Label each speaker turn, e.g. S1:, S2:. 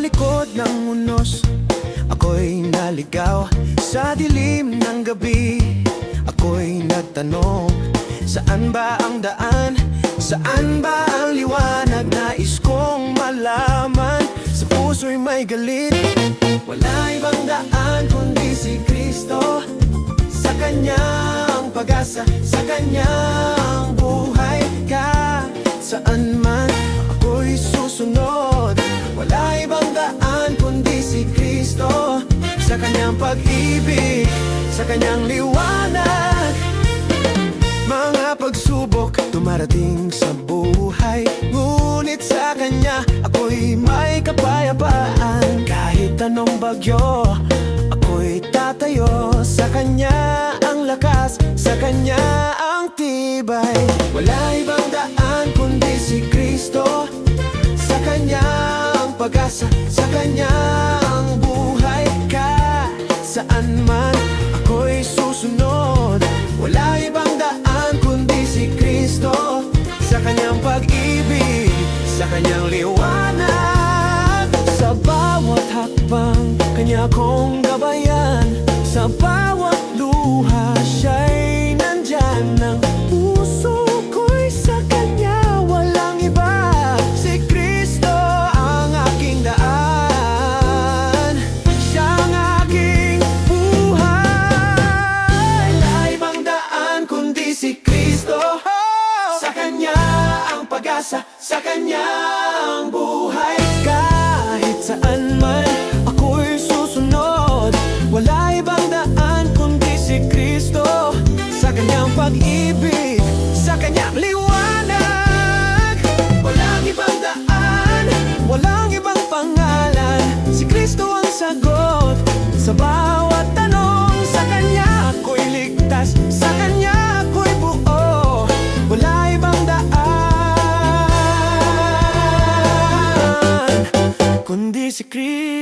S1: likod ng unos, ako'y naligaw. Sa dilim ng gabi, ako'y nagtanong, saan ba ang daan? Saan ba ang liwanag? Nais kong malaman. Sa puso'y may galit, wala ibang daan kundi si Kristo. Sa Kanya ang pag-asa, sa Kanya ang buhay. Kahit saan man ako'y susunod, wala ibang daan kundi si Kristo. Sa Kanyang pag-ibig, sa Kanyang liwanag. Mga pagsubok dumarating sa buhay, ngunit sa Kanya ako'y may kapayapaan. Kahit anong bagyo, ako'y tatayo. Sa Kanya ang lakas, sa Kanya ang tibay. Wala ibang daan kundi si Kristo. Sa Kanya ang pag-asa, sa Kanya ang buhay. Kahit saan man ako'y susunod, wala ibang daan kundi si Kristo. Sa Kanyang pag-ibig, sa Kanyang liwanag. Sa bawat hakbang, Kanya kong gabayan. Sa bawat luha, Siya'y nandyan. Ang puso ko'y sa Kanya, walang iba. Si Kristo ang aking daan, Siya ang aking buhay. Wala ibang daan kundi si Kristo. Sa Kanya ang pag-asa, sa Kanya ang buhay. Kahit saan man ako'y susunod, wala ibang daan kundi si Kristo. Sa Kanyang pag-ibig, sa Kanyang liwanag. Walang ibang daan, walang ibang pangalan. Si Kristo ang sagot sa bawat tanong. Sa Kanya ako'y ligtas, sa Kanya ako'y buo. Wala ibang daan kundi si Kristo.